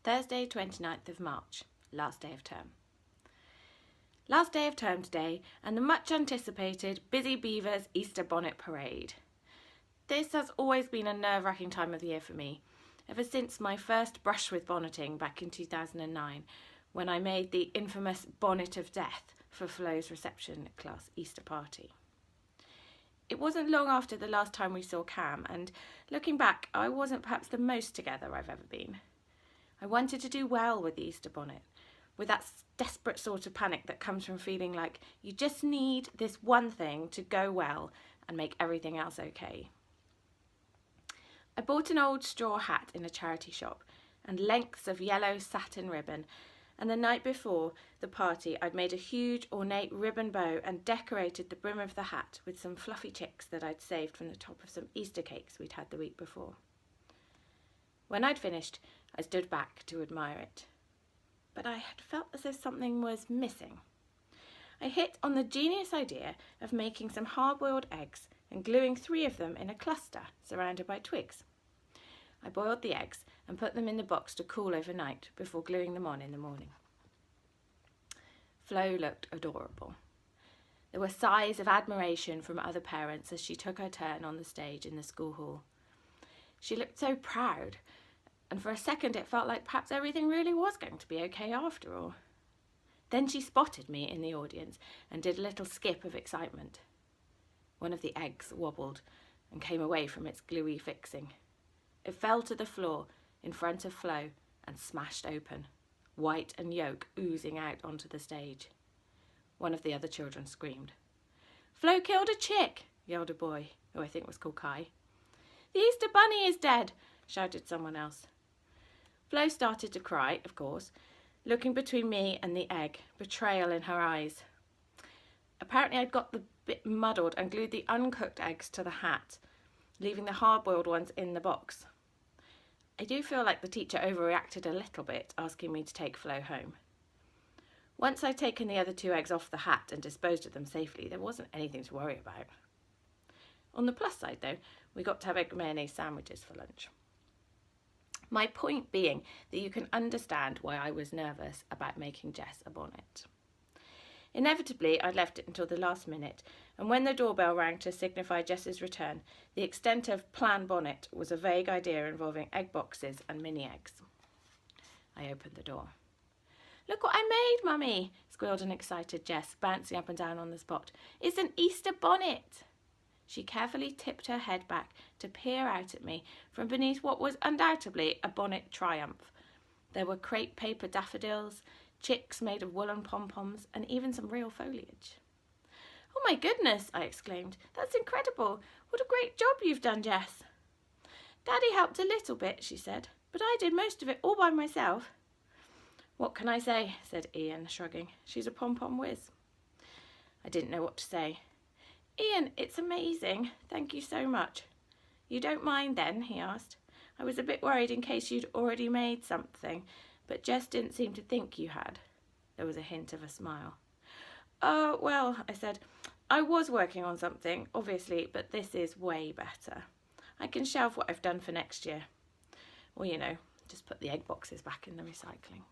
Thursday 29th of March, last day of term. Last day of term today, and the much anticipated Busy Beavers Easter Bonnet Parade. This has always been a nerve-wracking time of the year for me, ever since my first brush with bonneting back in 2009, when I made the infamous bonnet of death for Flo's reception class Easter party. It wasn't long after the last time we saw Cam, and looking back, I wasn't perhaps the most together I've ever been. I wanted to do well with the Easter bonnet, with that desperate sort of panic that comes from feeling like you just need this one thing to go well and make everything else okay. I bought an old straw hat in a charity shop and lengths of yellow satin ribbon, and the night before the party I'd made a huge ornate ribbon bow and decorated the brim of the hat with some fluffy chicks that I'd saved from the top of some Easter cakes we'd had the week before. When I'd finished, I stood back to admire it, but I had felt as if something was missing. I hit on the genius idea of making some hard-boiled eggs and gluing 3 of them in a cluster surrounded by twigs. I boiled the eggs and put them in the box to cool overnight before gluing them on in the morning. Flo looked adorable. There were sighs of admiration from other parents as she took her turn on the stage in the school hall. She looked so proud, and for a second it felt like perhaps everything really was going to be okay after all. Then she spotted me in the audience and did a little skip of excitement. One of the eggs wobbled and came away from its gluey fixing. It fell to the floor in front of Flo and smashed open, white and yolk oozing out onto the stage. One of the other children screamed. "Flo killed a chick," yelled a boy, who I think was called Kai. "The Easter Bunny is dead," shouted someone else. Flo started to cry, of course, looking between me and the egg, betrayal in her eyes. Apparently I'd got the bit muddled and glued the uncooked eggs to the hat, leaving the hard-boiled ones in the box. I do feel like the teacher overreacted a little bit, asking me to take Flo home. Once I'd taken the other 2 eggs off the hat and disposed of them safely, there wasn't anything to worry about. On the plus side, though, we got to have egg mayonnaise sandwiches for lunch. My point being that you can understand why I was nervous about making Jess a bonnet. Inevitably, I'd left it until the last minute, and when the doorbell rang to signify Jess's return, the extent of plan bonnet was a vague idea involving egg boxes and mini eggs. I opened the door. "Look what I made, Mummy!" squealed an excited Jess, bouncing up and down on the spot. "It's an Easter bonnet!" She carefully tipped her head back to peer out at me from beneath what was undoubtedly a bonnet triumph. There were crepe paper daffodils, chicks made of woolen pom-poms, and even some real foliage. "Oh my goodness," I exclaimed. "That's incredible. What a great job you've done, Jess." "Daddy helped a little bit," she said, "but I did most of it all by myself." "What can I say?" said Ian, shrugging. "She's a pom-pom whiz." I didn't know what to say. "Ian, it's amazing. Thank you so much." "You don't mind then?" he asked. "I was a bit worried in case you'd already made something, but Jess didn't seem to think you had." There was a hint of a smile. "Oh, well," I said, "I was working on something, obviously, but this is way better. I can shelve what I've done for next year. Or, just put the egg boxes back in the recycling."